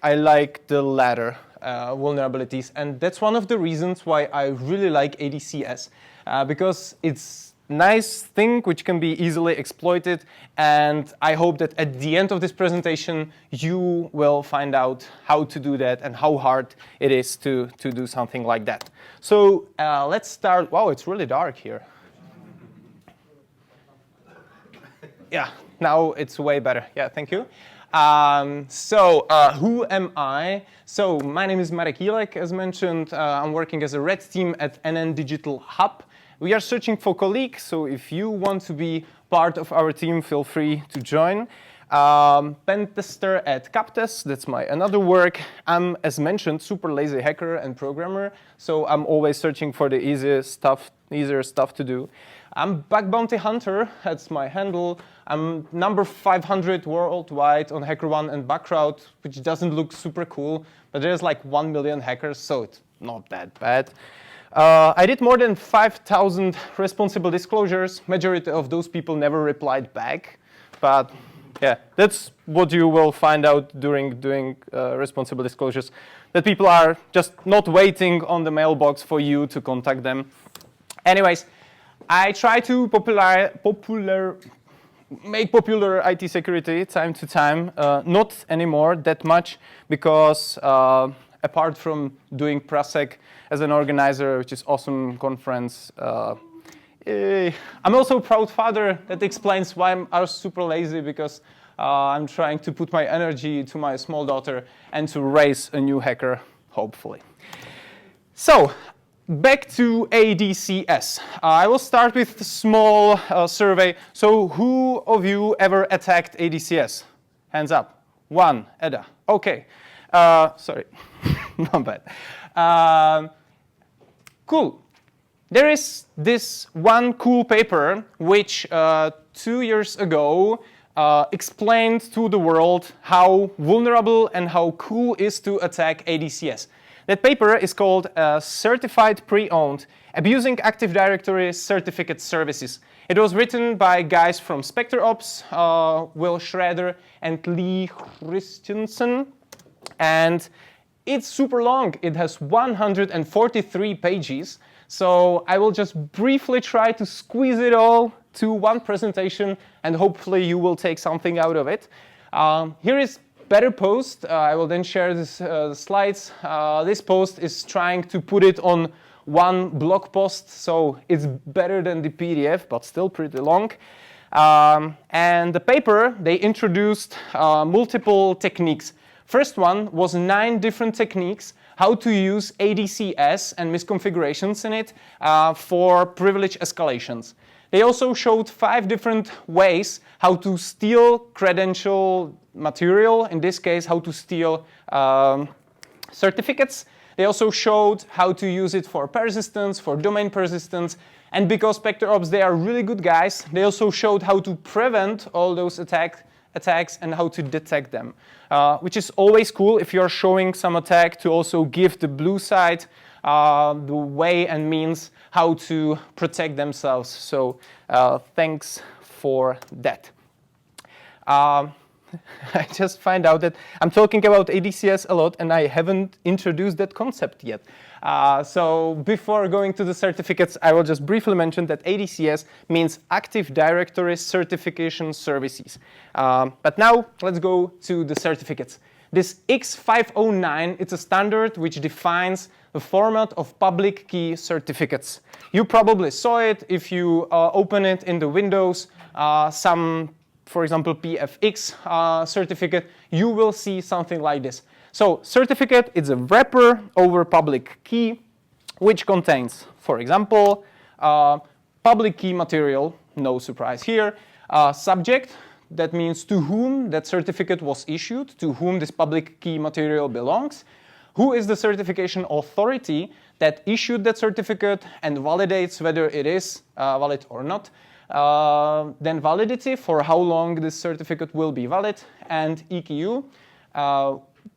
I like the latter vulnerabilities, and that's one of the reasons why I really like ADCS, because it's a nice thing which can be easily exploited, and I hope that at the end of this presentation you will find out how to do that and how hard it is to do something like that. So let's start. Wow, it's really dark here. Yeah, now it's way better. Yeah, thank you. Who am I? So my name is Marek Jílek, as mentioned. I'm working as a red team at NN Digital Hub. We are searching for colleagues, so if you want to be part of our team, feel free to join. Pen tester at Captes, that's my another work. I'm, as mentioned, super lazy hacker and programmer, so I'm always searching for the easier stuff to do. I'm bug bounty hunter, that's my handle. I'm number 500 worldwide on HackerOne and Bugcrowd, which doesn't look super cool, but there's like 1 million hackers, so it's not that bad. I did more than 5,000 responsible disclosures. Majority of those people never replied back, but yeah, that's what you will find out during doing responsible disclosures, that people are just not waiting on the mailbox for you to contact them. Anyways, I try to make popular IT security time to time, not anymore that much, because apart from doing Prasec as an organizer, which is awesome conference, I'm also a proud father. That explains why I'm super lazy, because I'm trying to put my energy to my small daughter and to raise a new hacker, hopefully. So, back to ADCS. I will start with a small survey. So who of you ever attacked ADCS? Hands up. One, Edda. Okay. Sorry, not bad. Cool. There is this one cool paper which 2 years ago explained to the world how vulnerable and how cool it is to attack ADCS. That paper is called Certified Pre-Owned, Abusing Active Directory Certificate Services. It was written by guys from SpectreOps, Will Schrader and Lee Christensen, and it's super long. It has 143 pages, so I will just briefly try to squeeze it all to one presentation, and hopefully you will take something out of it. Here is better post. I will then share this slides. This post is trying to put it on one blog post, so it's better than the PDF, but still pretty long. And the paper, they introduced multiple techniques. First one was 9 different techniques how to use ADCS and misconfigurations in it for privilege escalations. They also showed 5 different ways how to steal credential material, in this case, how to steal certificates. They also showed how to use it for persistence, for domain persistence, and because SpectreOps, they are really good guys, they also showed how to prevent all those attacks and how to detect them, which is always cool if you're showing some attack to also give the blue side the way and means how to protect themselves. So thanks for that. I just find out that I'm talking about ADCS a lot and I haven't introduced that concept yet. So before going to the certificates, I will just briefly mention that ADCS means Active Directory Certification Services. But now let's go to the certificates. This X509, it's a standard which defines the format of public key certificates. You probably saw it if you open it in the Windows, for example, PFX certificate, you will see something like this. So certificate is a wrapper over public key, which contains, for example, public key material, no surprise here, subject, that means to whom that certificate was issued, to whom this public key material belongs, who is the certification authority that issued that certificate and validates whether it is valid or not, then validity, for how long this certificate will be valid, and EQU,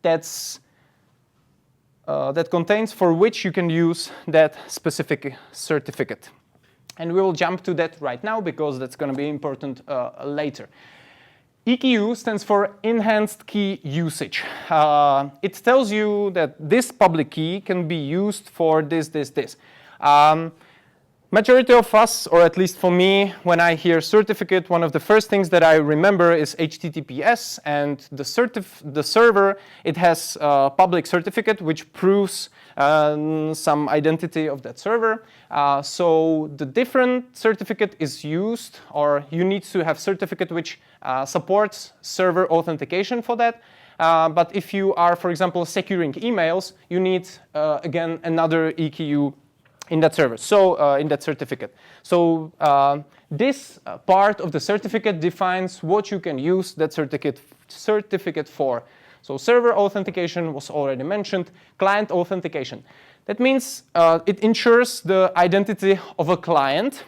that contains for which you can use that specific certificate. And we will jump to that right now because that's going to be important later. EKU stands for Enhanced Key Usage. It tells you that this public key can be used for this. Majority of us, or at least for me, when I hear certificate, one of the first things that I remember is HTTPS, and the server, it has a public certificate which proves some identity of that server. So the different certificate is used, or you need to have certificate which supports server authentication for that. But if you are, for example, securing emails, you need, again, another EKU in that server, so in that certificate. So this part of the certificate defines what you can use that certificate for. So server authentication was already mentioned, client authentication. That means it ensures the identity of a client,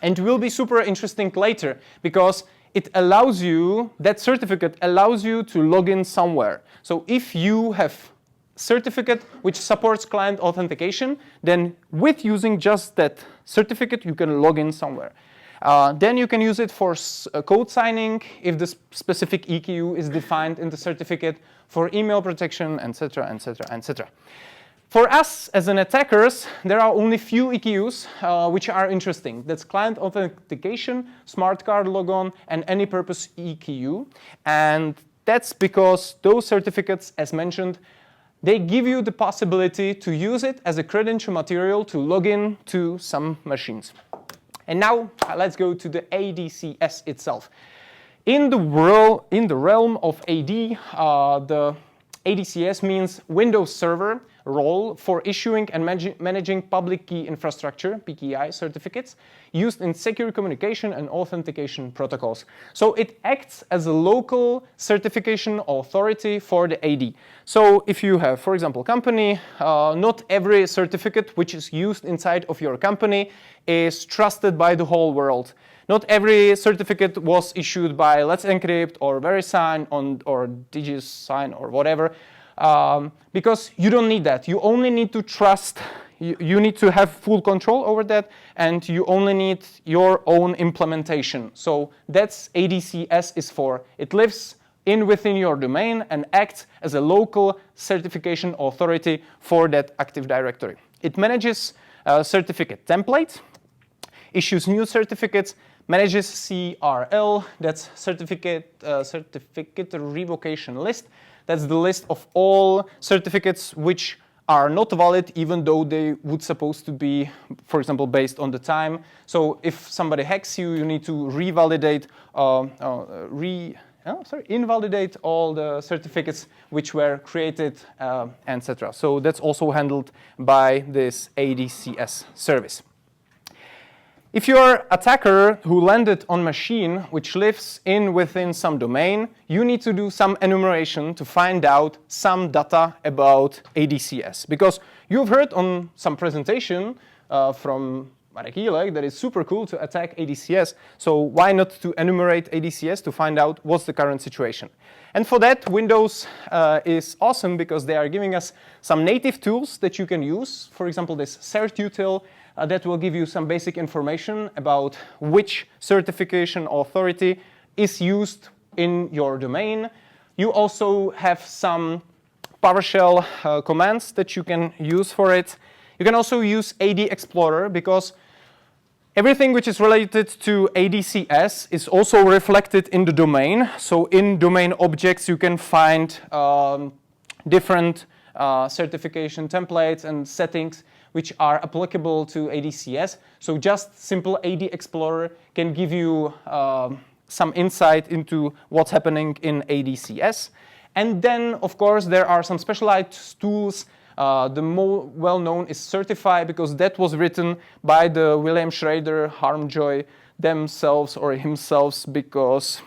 and will be super interesting later because it allows you, that certificate allows you to log in somewhere. So if you have certificate which supports client authentication, then with using just that certificate, you can log in somewhere. Then you can use it for code signing if the specific EKU is defined in the certificate, for email protection, etc., etc., etc. For us as an attackers, there are only few EKUs which are interesting. That's client authentication, smart card logon, and any purpose EKU. And that's because those certificates, as mentioned, they give you the possibility to use it as a credential material to log in to some machines. And now let's go to the ADCS itself. In the realm of AD, the ADCS means Windows Server role for issuing and managing public key infrastructure, PKI certificates, used in secure communication and authentication protocols. So it acts as a local certification authority for the AD. So if you have, for example, company, not every certificate which is used inside of your company is trusted by the whole world. Not every certificate was issued by Let's Encrypt or VeriSign or DigiSign or whatever, because you don't need that. You only need to trust, you need to have full control over that, and you only need your own implementation. So that's ADCS is for. It lives within your domain and acts as a local certification authority for that Active Directory. It manages certificate templates, issues new certificates, manages CRL, that's certificate revocation list. That's the list of all certificates which are not valid even though they would supposed to be, for example, based on the time. So if somebody hacks you, you need to revalidate, invalidate all the certificates which were created, etc. So that's also handled by this ADCS service. If you're an attacker who landed on a machine which lives within some domain, you need to do some enumeration to find out some data about ADCS. Because you've heard on some presentation from Marek Jílek that it's super cool to attack ADCS. So why not to enumerate ADCS to find out what's the current situation? And for that, Windows is awesome because they are giving us some native tools that you can use. For example, this certutil that will give you some basic information about which certification authority is used in your domain. You also have some PowerShell commands that you can use for it. You can also use AD Explorer because everything which is related to ADCS is also reflected in the domain. So in domain objects, you can find different certification templates and settings which are applicable to ADCS. So just simple AD Explorer can give you some insight into what's happening in ADCS. And then, of course, there are some specialized tools. The more well-known is Certify, because that was written by the William Schrader, Harmjoy themselves or himself, because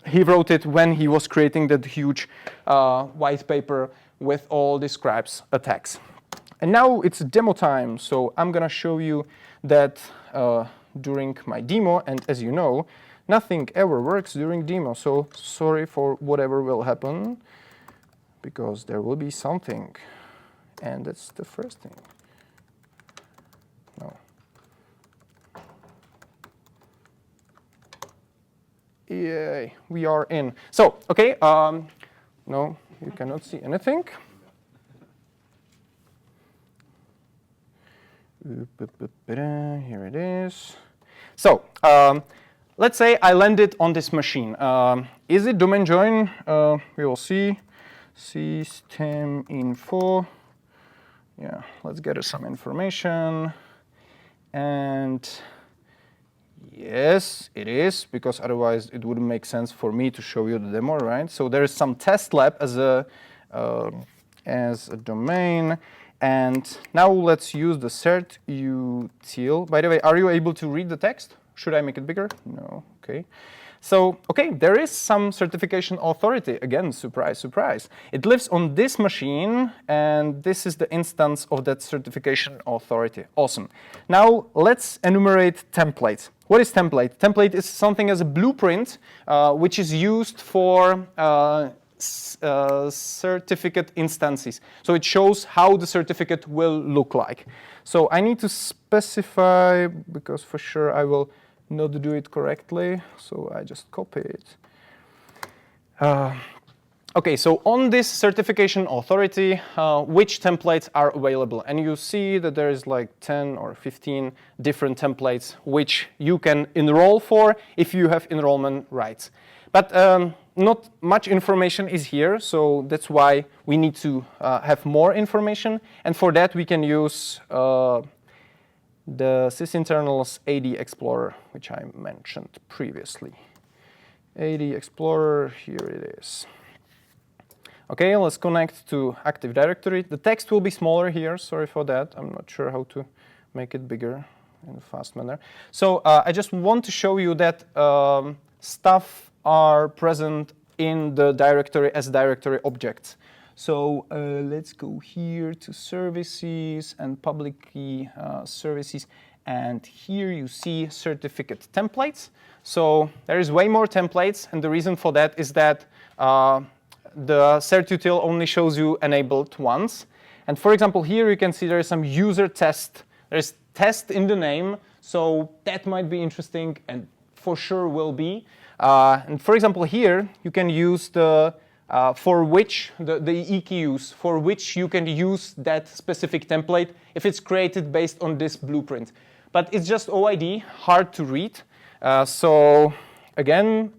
he wrote it when he was creating that huge white paper with all describes attacks. And now it's demo time, so I'm gonna show you that during my demo, and as you know, nothing ever works during demo, so sorry for whatever will happen, because there will be something, and that's the first thing. No. Yay, we are in. So, okay, no, you cannot see anything. Here it is. So, let's say I landed on this machine. Is it domain join? We will see. System info. Yeah, let's get some information. And yes, it is, because otherwise it wouldn't make sense for me to show you the demo, right? So there is some test lab as a domain. And now let's use the cert util. By the way, are you able to read the text? Should I make it bigger? No, okay. So, okay, there is some certification authority. Again, surprise, surprise. It lives on this machine, and this is the instance of that certification authority. Awesome. Now, let's enumerate templates. What is template? Template is something as a blueprint, which is used for certificate instances. So it shows how the certificate will look like. So I need to specify, because for sure I will not do it correctly, so I just copy it. Okay, so on this certification authority, which templates are available? And you see that there is like 10 or 15 different templates which you can enroll for if you have enrollment rights. But not much information is here, so that's why we need to have more information. And for that, we can use the sysinternals AD Explorer, which I mentioned previously. AD Explorer, here it is. Okay, let's connect to Active Directory. The text will be smaller here, sorry for that. I'm not sure how to make it bigger in a fast manner. So I just want to show you that stuff are present in the directory as directory objects. So let's go here to services and public key services. And here you see certificate templates. So there is way more templates. And the reason for that is that the certutil only shows you enabled ones. And for example, here you can see there is some user test. There's test in the name. So that might be interesting and for sure will be. And for example, here you can use the for which the EQs for which you can use that specific template if it's created based on this blueprint. But it's just OID, hard to read. So again,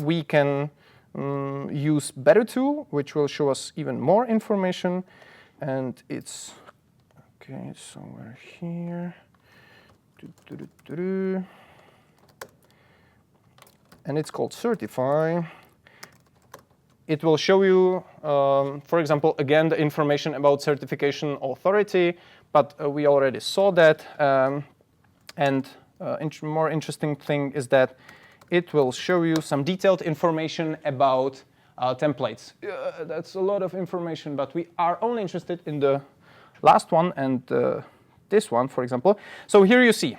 we can use better tool, which will show us even more information. And it's okay somewhere here. And it's called Certify. It will show you, for example, again, the information about certification authority, but we already saw that. And more interesting thing is that it will show you some detailed information about templates. That's a lot of information, but we are only interested in the last one and this one, for example. So here you see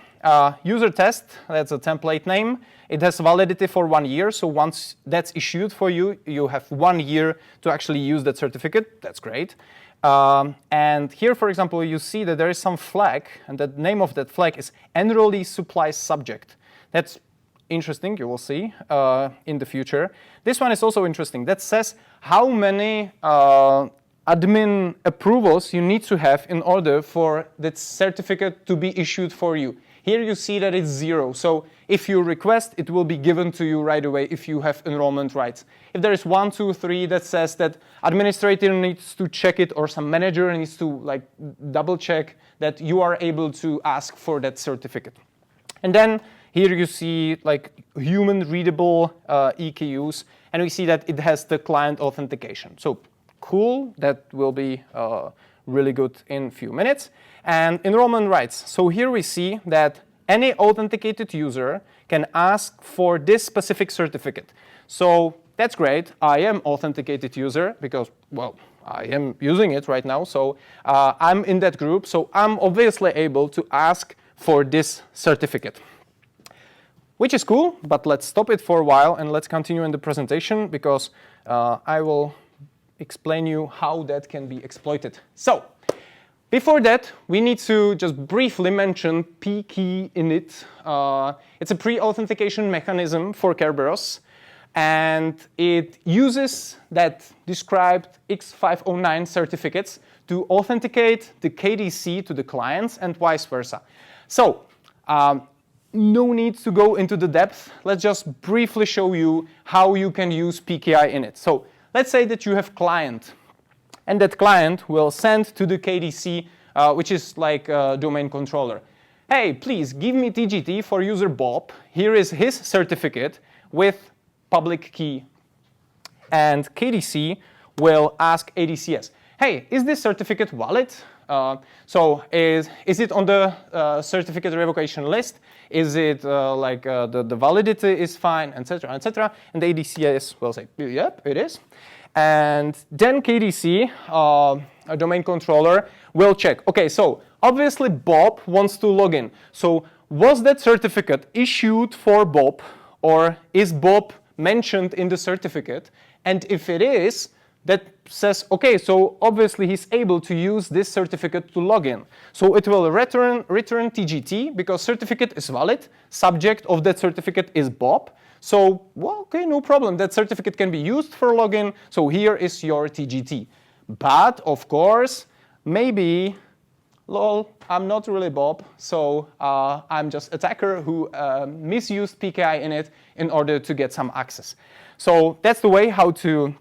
user test, that's a template name. It has validity for 1 year. So once that's issued for you, you have 1 year to actually use that certificate. That's great. And here, for example, you see that there is some flag, and the name of that flag is enrollee supply subject. That's interesting, you will see in the future. This one is also interesting. That says how many admin approvals you need to have in order for that certificate to be issued for you. Here you see that it's 0. So if you request, it will be given to you right away if you have enrollment rights. If there is 1, 2, 3 that says that administrator needs to check it or some manager needs to like double check that you are able to ask for that certificate. And then here you see like human readable EQs, and we see that it has the client authentication. So cool, that will be really good in a few minutes. And enrollment rights. So here we see that any authenticated user can ask for this specific certificate. So that's great. I am authenticated user because, well, I am using it right now. So I'm in that group. So I'm obviously able to ask for this certificate, which is cool. But let's stop it for a while and let's continue in the presentation because I will explain you how that can be exploited. So before that, we need to just briefly mention pkey init. It's a pre-authentication mechanism for Kerberos. and it uses that described X509 certificates to authenticate the KDC to the clients and vice versa. So no need to go into the depth. Let's just briefly show you how you can use PKI in it. So let's say that you have client, and that client will send to the KDC, which is like a domain controller. Hey, please give me TGT for user Bob. Here is his certificate with public key. And KDC will ask ADCS, hey, is this certificate valid? So is it on the certificate revocation list? Is it the validity is fine, etc., etc.? And the ADCS will say, yep, it is. And then KDC, a domain controller, will check. Okay, so obviously Bob wants to log in. So was that certificate issued for Bob, or is Bob mentioned in the certificate? And if it is, that says, okay, so obviously he's able to use this certificate to log in. So it will return TGT because certificate is valid. Subject of that certificate is Bob. So, well, okay, no problem. That certificate can be used for login. So here is your TGT. But of course, maybe, lol, I'm not really Bob. So I'm just attacker who misused PKI in it in order to get some access. So that's the way how to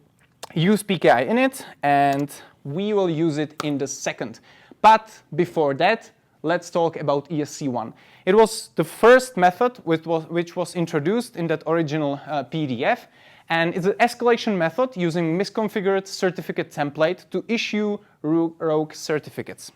use PKI in it, and we will use it in the second. But before that, let's talk about ESC1. It was the first method which was introduced in that original PDF, and it's an escalation method using misconfigured certificate template to issue rogue certificates.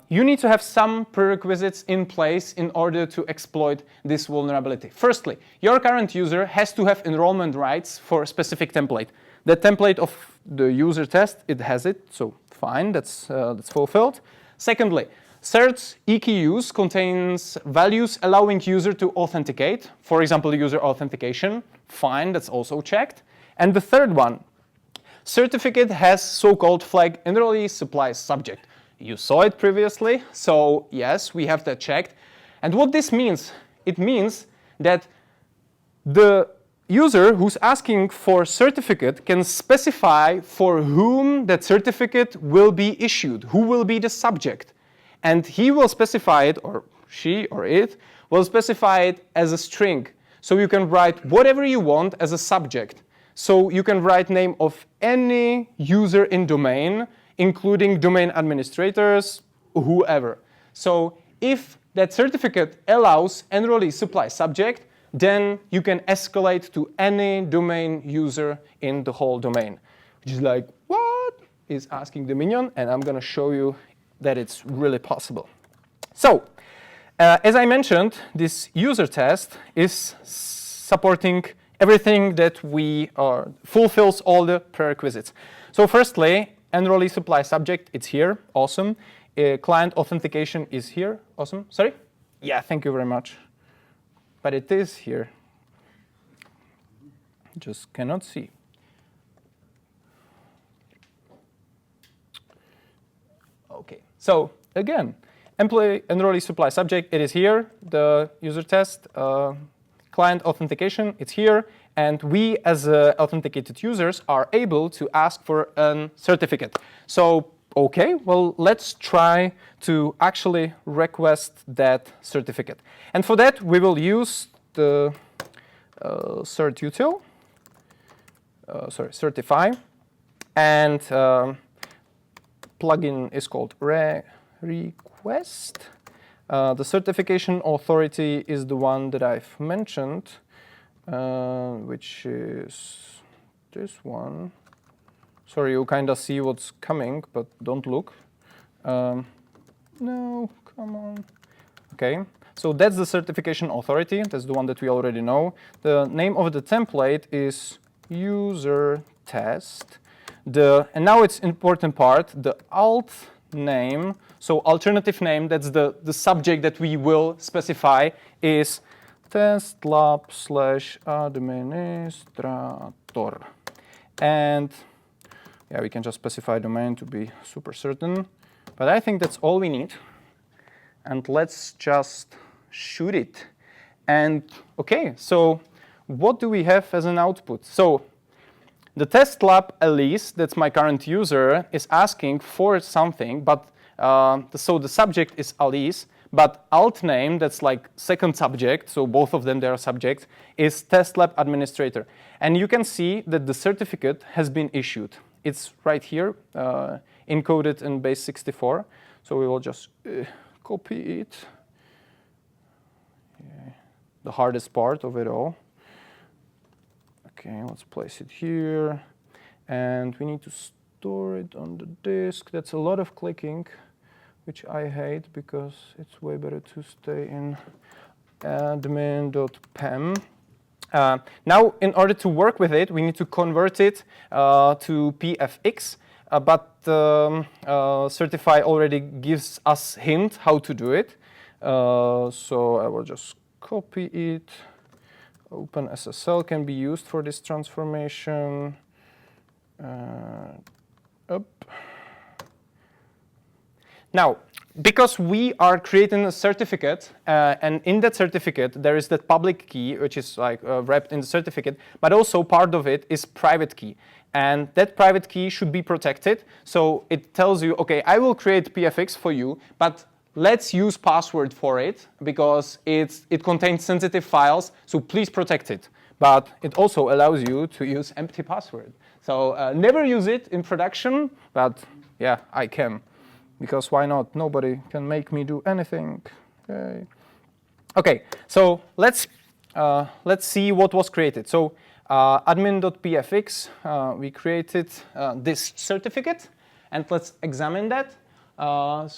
You need to have some prerequisites in place in order to exploit this vulnerability. Firstly, your current user has to have enrollment rights for a specific template. The template of the user test, it has it, so fine, that's fulfilled. Secondly, certs EQUs contains values allowing user to authenticate, for example, user authentication, fine, that's also checked. And the third one, certificate has so-called flag enrollee supply subject. You saw it previously, so yes, we have that checked. And what this means, it means that the user who's asking for certificate can specify for whom that certificate will be issued, who will be the subject. And he will specify it, or she or it, will specify it as a string. So you can write whatever you want as a subject. So you can write name of any user in domain, including domain administrators, whoever. So if that certificate allows enrollee supply subject, then you can escalate to any domain user in the whole domain, which is like, what is asking the minion? And I'm going to show you that it's really possible. So, as I mentioned, this user test is supporting everything that fulfills all the prerequisites. So firstly, enrollee supply subject, it's here, awesome. Client authentication is here, awesome. Sorry? Yeah, thank you very much. But it is here. Just cannot see. Okay, so again, employee enrollee supply subject, it is here. The user test, client authentication, it's here. And we, as authenticated users, are able to ask for a certificate. So, okay, well, let's try to actually request that certificate. And for that, we will use the cert util, certify, and plugin is called request. The certification authority is the one that I've mentioned, which is this one. Sorry, you kind of see what's coming, but don't look. No, come on. Okay, so that's the certification authority. That's the one that we already know. The name of the template is user test. And now it's important part, the alt name, so alternative name, that's the subject that we will specify, is testlab/administrator. And yeah, we can just specify domain to be super certain. But I think that's all we need. And let's just shoot it. And OK, so what do we have as an output? So the test lab Elise, that's my current user, is asking for something, but so the subject is Alice, but alt name, that's like second subject, so both of them, they are subjects, is test lab administrator. And you can see that the certificate has been issued. It's right here, encoded in base 64. So we will just copy it. Yeah, the hardest part of it all. Okay, let's place it here. And we need to store it on the disk. That's a lot of clicking, which I hate because it's way better to stay in admin.pem. Now, in order to work with it, we need to convert it to PFX, but Certify already gives us hint how to do it. So I will just copy it. OpenSSL can be used for this transformation. Now, because we are creating a certificate, and in that certificate there is that public key, which is like wrapped in the certificate, but also part of it is private key. And that private key should be protected. So it tells you, okay, I will create PFX for you, but let's use password for it because it contains sensitive files, so please protect it. But it also allows you to use empty password. So never use it in production, but yeah, I can. Because why not? Nobody can make me do anything. Okay, so let's see what was created. So admin.pfx, we created this certificate, and let's examine that. And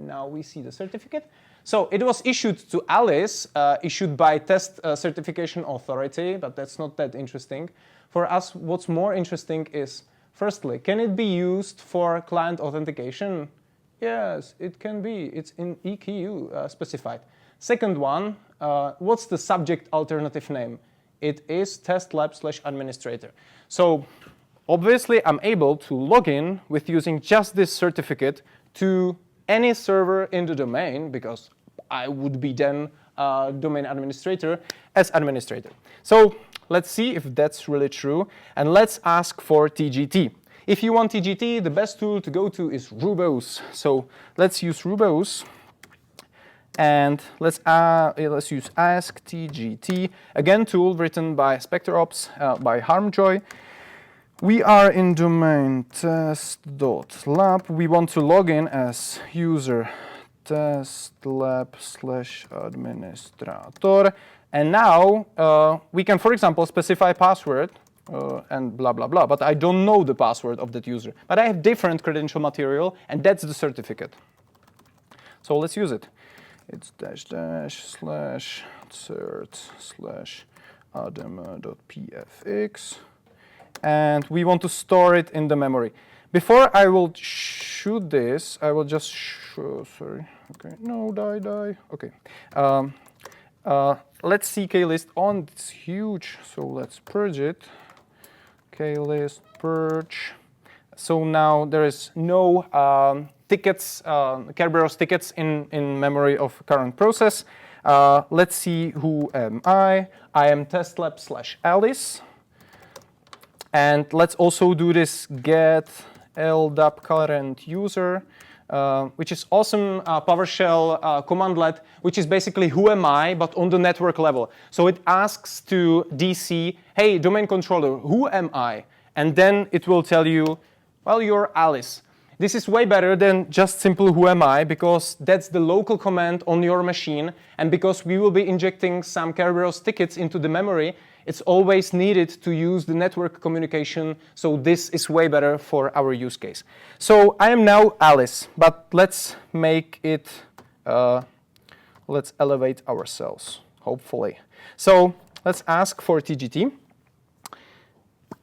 now we see the certificate. So it was issued to Alice, issued by Test Certification Authority, but that's not that interesting. For us, what's more interesting is, firstly, can it be used for client authentication? Yes, it can be. It's in EQU specified. Second one, what's the subject alternative name? It is testlab/administrator. So obviously, I'm able to log in with using just this certificate to any server in the domain, because I would be then domain administrator as administrator. So let's see if that's really true, and let's ask for TGT. If you want TGT, the best tool to go to is Rubose. So let's use Rubose, and let's use ask TGT. Again, tool written by SpectreOps by Harmjoy. We are in domain test.lab. We want to log in as user testlab/administrator. And now we can, for example, specify password and blah, blah, blah. But I don't know the password of that user. But I have different credential material, and that's the certificate. So let's use it. It's --cert/adm.pfx. And we want to store it in the memory. Before I will shoot this, I will just sorry. Okay, no, die. Okay. Let's see klist on. It's huge, so let's purge it. Klist purge. So now there is no tickets, Kerberos tickets in memory of current process. Let's see who am I. I am testlab/Alice. And let's also do this get ldap current user, which is awesome PowerShell commandlet, which is basically who am I, but on the network level. So it asks to DC, hey, domain controller, who am I? And then it will tell you, well, you're Alice. This is way better than just simple who am I, because that's the local command on your machine. And because we will be injecting some Kerberos tickets into the memory, it's always needed to use the network communication. So this is way better for our use case. So I am now Alice, but let's make it, let's elevate ourselves, hopefully. So let's ask for TGT.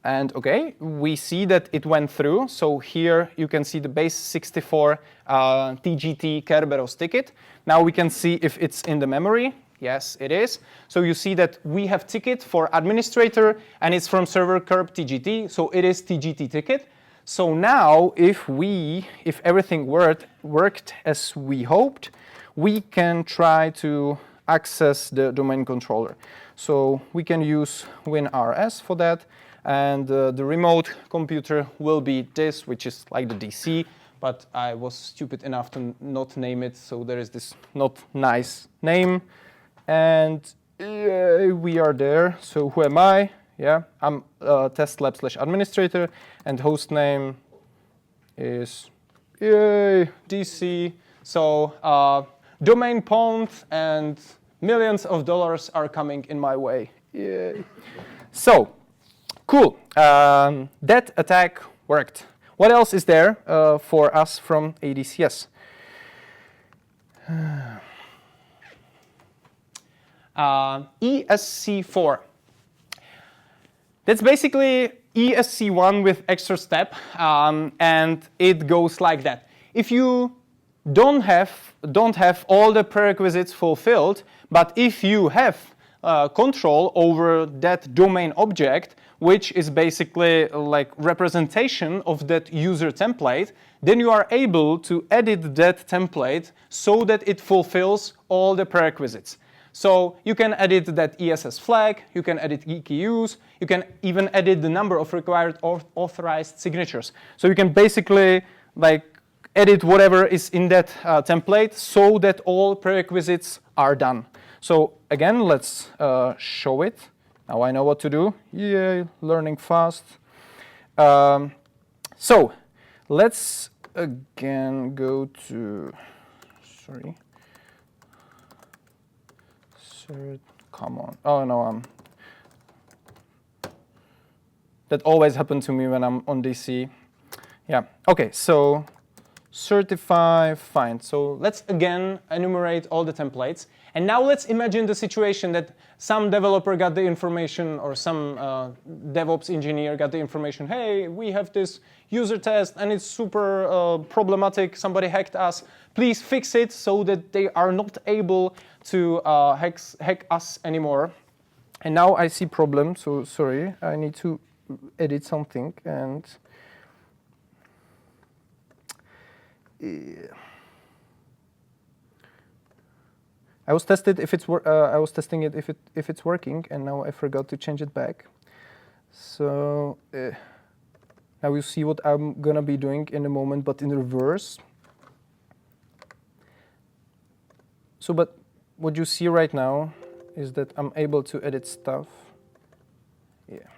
And OK, we see that it went through. So here you can see the base 64 TGT Kerberos ticket. Now we can see if it's in the memory. Yes, it is. So you see that we have ticket for administrator, and it's from server kerb TGT. So it is TGT ticket. So now if everything worked as we hoped, we can try to access the domain controller. So we can use WinRS for that, and the remote computer will be this, which is like the DC, but I was stupid enough to not name it, so there is this not nice name, and we are there. So who am I? Yeah, I'm test lab/administrator, and host name is DC. So domain pwned, and millions of dollars are coming in my way. Yay. So, cool. That attack worked. What else is there for us from ADCS? ESC4. That's basically ESC1 with extra step, and it goes like that. If you don't have all the prerequisites fulfilled, but if you have control over that domain object, which is basically like representation of that user template, then you are able to edit that template so that it fulfills all the prerequisites. So you can edit that ESS flag, you can edit EQs, you can even edit the number of required authorized signatures. So you can basically like edit whatever is in that template so that all prerequisites are done. So again, let's show it. Now I know what to do. Yay, learning fast. So let's again go to, sorry. Come on. Oh no, that always happens to me when I'm on DC. Yeah, okay, so certify, fine. So let's again enumerate all the templates. And now let's imagine the situation that some developer got the information, or some DevOps engineer got the information, hey, we have this user test and it's super problematic, somebody hacked us. Please fix it so that they are not able to hack us anymore. And now I see problem, so sorry, I need to edit something, and I was testing it if it's working, and now I forgot to change it back. So now you see what I'm gonna be doing in a moment, but in reverse. So, but what you see right now is that I'm able to edit stuff. Yeah.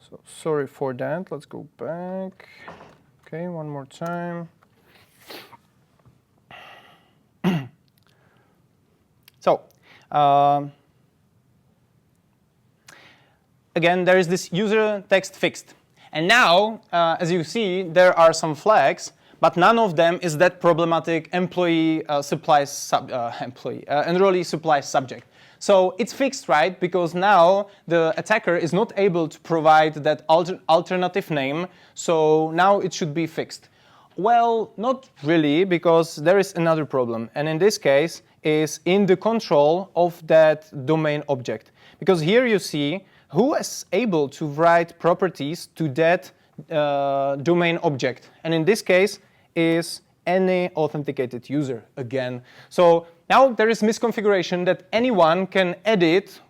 So sorry for that. Let's go back. Okay, one more time. So, again, there is this user text fixed. And now, as you see, there are some flags, but none of them is that problematic enrollee supply subject. So it's fixed, right? Because now the attacker is not able to provide that alternative name, so now it should be fixed. Well, not really, because there is another problem, and in this case is in the control of that domain object. Because here you see who is able to write properties to that domain object, and in this case is any authenticated user again. So now there is misconfiguration that anyone can edit,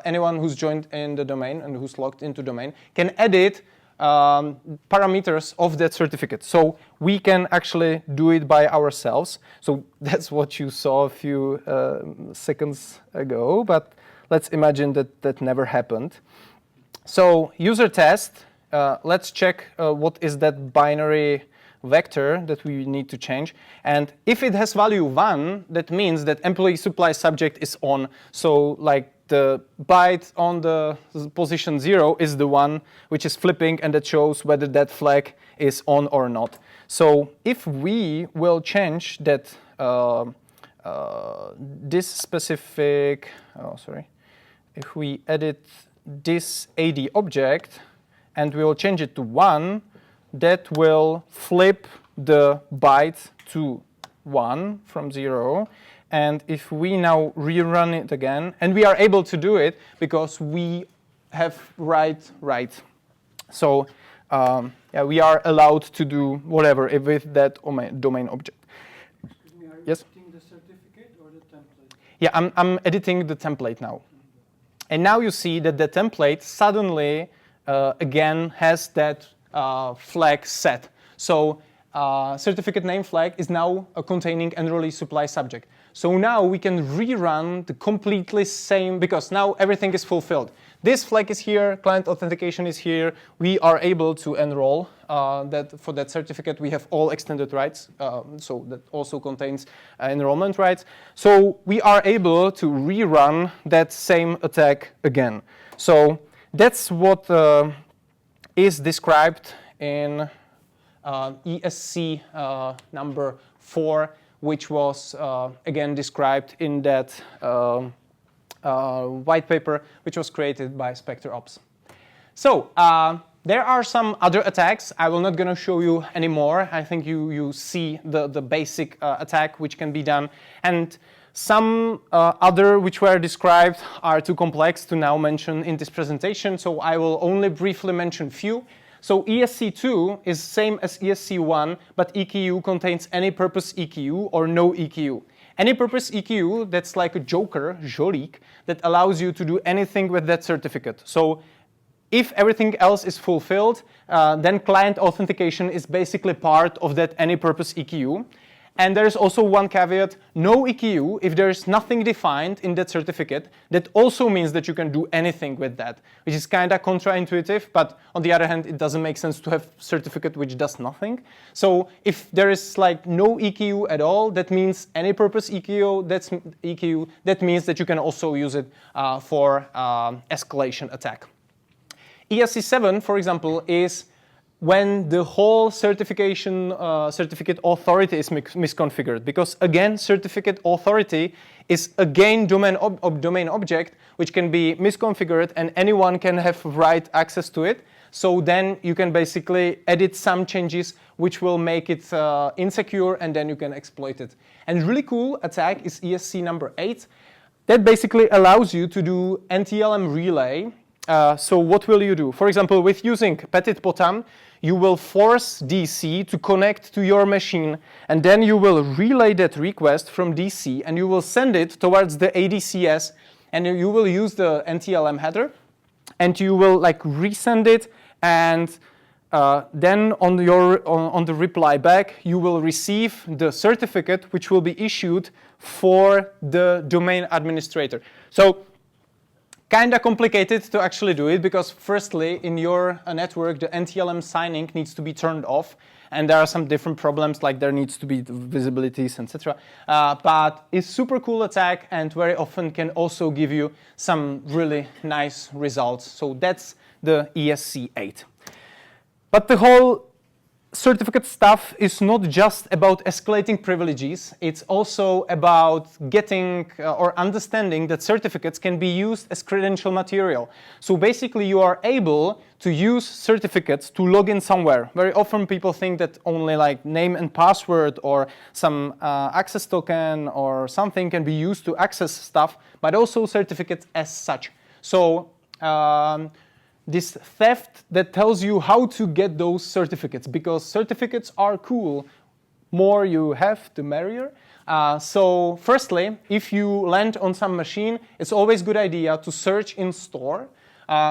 anyone who's joined in the domain and who's logged into domain can edit parameters of that certificate. So we can actually do it by ourselves. So that's what you saw a few seconds ago, but let's imagine that that never happened. So user test, let's check what is that binary vector that we need to change. And if it has value 1, that means that employee supply subject is on. So like the byte on the position 0 is the one which is flipping, and that shows whether that flag is on or not. So if we will change that this specific, if we edit this AD object and we will change it to 1, that will flip the byte to 1 from 0. And if we now rerun it again, and we are able to do it because we have write. So yeah, we are allowed to do whatever with that domain object. Excuse me, are you yes? putting the certificate Yeah, I'm editing the template now. And now you see that the template suddenly, again, has that flag set. So certificate name flag is now containing enrollee supply subject. So now we can rerun the completely same, because now everything is fulfilled. This flag is here, client authentication is here. We are able to enroll that for that certificate. We have all extended rights, so that also contains enrollment rights. So we are able to rerun that same attack again. So that's what is described in ESC number 4, which was again described in that white paper, which was created by Spectre Ops. So there are some other attacks. I will not going to show you anymore. I think you see the basic attack which can be done. And some other which were described are too complex to now mention in this presentation, so I will only briefly mention few. So ESC2 is same as ESC1, but EQU contains any purpose EQU or no EQU. Any purpose EQU, that's like a joker, jolik, that allows you to do anything with that certificate. So if everything else is fulfilled, then client authentication is basically part of that any purpose EQU. And there's also one caveat, no EQU, if there's nothing defined in that certificate, that also means that you can do anything with that, which is kind of counterintuitive, but on the other hand, it doesn't make sense to have certificate which does nothing. So if there is like no EQU at all, that means any purpose EQU, that means that you can also use it for escalation attack. ESC7, for example, is when the whole certificate authority is misconfigured, because again, certificate authority is again domain object, which can be misconfigured and anyone can have right access to it. So then you can basically edit some changes which will make it insecure, and then you can exploit it. And really cool attack is ESC number 8. That basically allows you to do NTLM relay. So what will you do? For example, with using Petit Potam, you will force DC to connect to your machine, and then you will relay that request from DC, and you will send it towards the ADCS, and you will use the NTLM header, and you will like resend it, and then on the reply back, you will receive the certificate which will be issued for the domain administrator. So kind of complicated to actually do it, because firstly, in your network, the NTLM signing needs to be turned off, and there are some different problems, like there needs to be visibilities, etc. But it's super cool attack, and very often can also give you some really nice results. So that's the ESC8. But the whole certificate stuff is not just about escalating privileges. It's also about getting or understanding that certificates can be used as credential material. So basically you are able to use certificates to log in somewhere. Very often people think that only like name and password or some access token or something can be used to access stuff, but also certificates as such. So this theft that tells you how to get those certificates, because certificates are cool. More you have, the merrier. So firstly, if you land on some machine, it's always a good idea to search in store,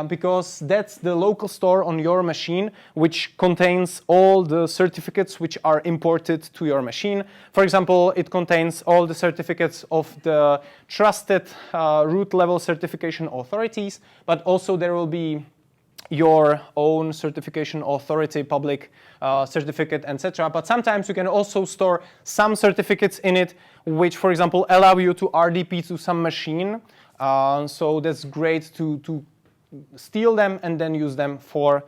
because that's the local store on your machine which contains all the certificates which are imported to your machine. For example, it contains all the certificates of the trusted root level certification authorities, but also there will be your own certification authority, public certificate, etc. But sometimes you can also store some certificates in it, which, for example, allow you to RDP to some machine. So that's great to steal them and then use them for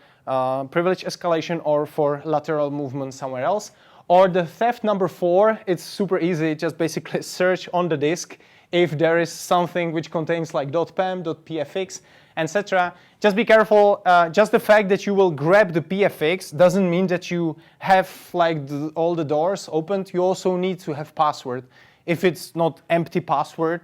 privilege escalation or for lateral movement somewhere else. Or the theft number 4, it's super easy. Just basically search on the disk if there is something which contains like .pem, .pfx, etc. Just be careful. Just the fact that you will grab the PFX doesn't mean that you have like all the doors opened. You also need to have password. If it's not empty password,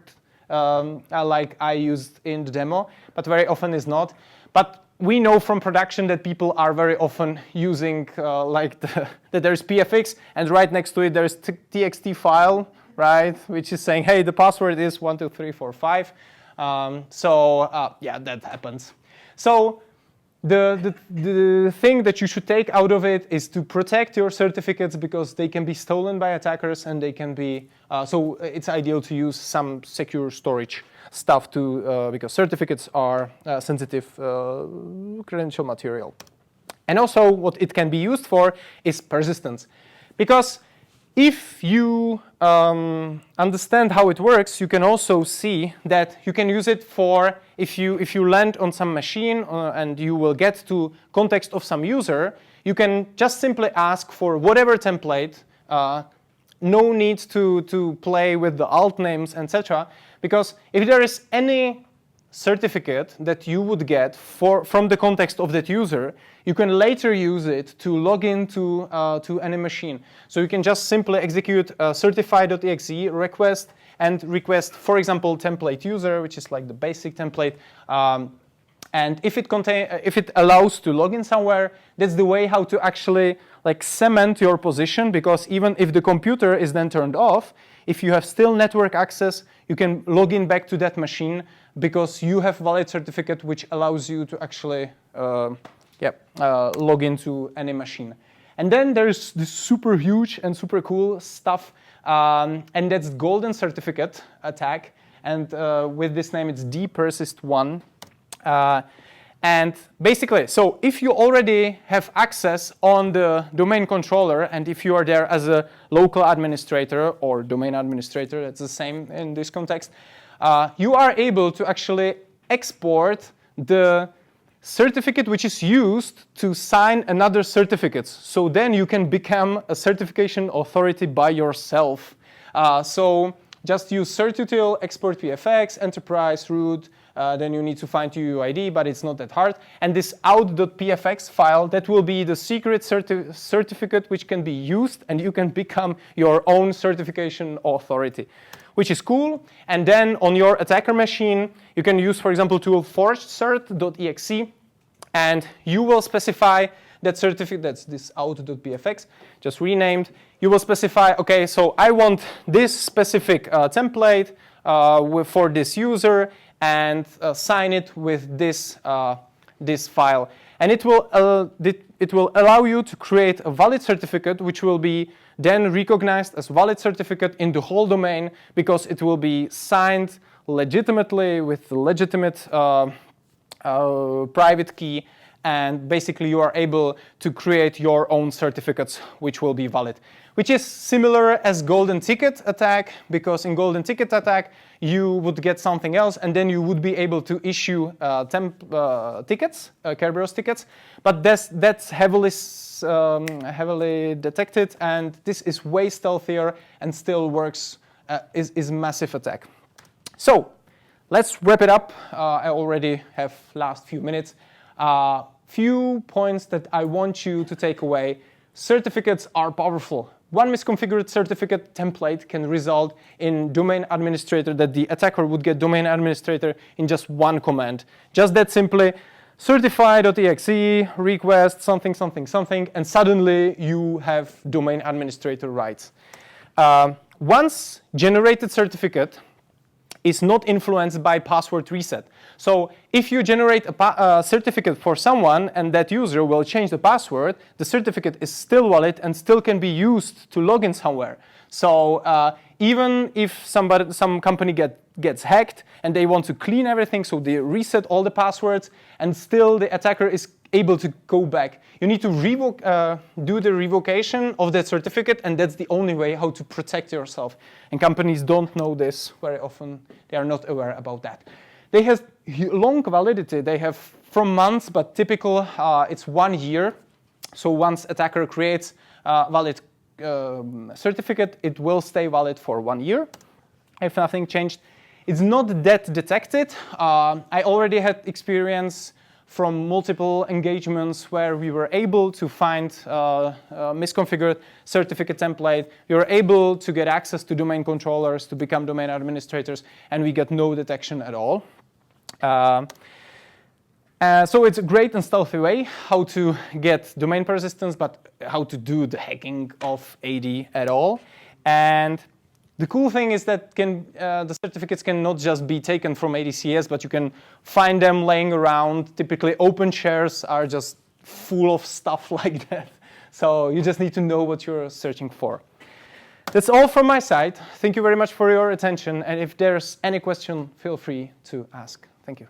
like I used in the demo, but very often is not. But we know from production that people are very often using that there's PFX, and right next to it there's txt file, right? Which is saying, hey, the password is 12345. Yeah, that happens. So the thing that you should take out of it is to protect your certificates, because they can be stolen by attackers, and they can be, so it's ideal to use some secure storage stuff to, because certificates are sensitive credential material. And also what it can be used for is persistence. Because if you understand how it works, you can also see that you can use it for, if you land on some machine and you will get to context of some user, you can just simply ask for whatever template, no need to play with the alt names, etc. Because if there is any certificate that you would get from the context of that user, you can later use it to log into to any machine. So you can just simply execute certify.exe request and request, for example, template user, which is like the basic template. And if it allows to log in somewhere, that's the way how to actually like cement your position, because even if the computer is then turned off, if you have still network access, you can log in back to that machine, because you have valid certificate which allows you to actually log into any machine. And then there's this super huge and super cool stuff, and that's golden certificate attack. And with this name, it's dpersist1. And basically, so if you already have access on the domain controller, and if you are there as a local administrator or domain administrator, that's the same in this context, you are able to actually export the certificate which is used to sign another certificate. So then you can become a certification authority by yourself. So just use certutil, export PFX, enterprise, root, then you need to find UUID, but it's not that hard. And this out.pfx file, that will be the secret certificate which can be used, and you can become your own certification authority, which is cool. And then on your attacker machine, you can use, for example, tool forgedcert.exe, and you will specify that certificate, that's this out.pfx, just renamed. You will specify, okay, so I want this specific template for this user, and sign it with this file. And it will allow you to create a valid certificate, which will be then recognized as valid certificate in the whole domain, because it will be signed legitimately with legitimate private key. And basically, you are able to create your own certificates, which will be valid, which is similar as golden ticket attack, because in golden ticket attack, you would get something else, and then you would be able to issue tickets, Kerberos tickets. But that's heavily detected, and this is way stealthier and still works, is massive attack. So let's wrap it up. I already have last few minutes. Few points that I want you to take away. Certificates are powerful. One misconfigured certificate template can result in domain administrator, that the attacker would get domain administrator in just one command. Just that simply, certify.exe, request, something, something, something, and suddenly you have domain administrator rights. Once generated certificate is not influenced by password reset. So if you generate a certificate for someone and that user will change the password, the certificate is still valid and still can be used to log in somewhere. So even if some company gets hacked and they want to clean everything, so they reset all the passwords, and still the attacker is able to go back. You need to do the revocation of that certificate, and that's the only way how to protect yourself. And companies don't know this very often. They are not aware about that. They have long validity. They have from months, but typical it's 1 year. So once attacker creates a valid certificate, it will stay valid for 1 year if nothing changed. It's not that detected. I already had experience from multiple engagements where we were able to find misconfigured certificate template. We were able to get access to domain controllers to become domain administrators, and we get no detection at all. So it's a great and stealthy way how to get domain persistence, but how to do the hacking of AD at all. And The cool thing is that the certificates can not just be taken from ADCS, but you can find them laying around. Typically, open shares are just full of stuff like that. So you just need to know what you're searching for. That's all from my side. Thank you very much for your attention. And if there's any question, feel free to ask. Thank you.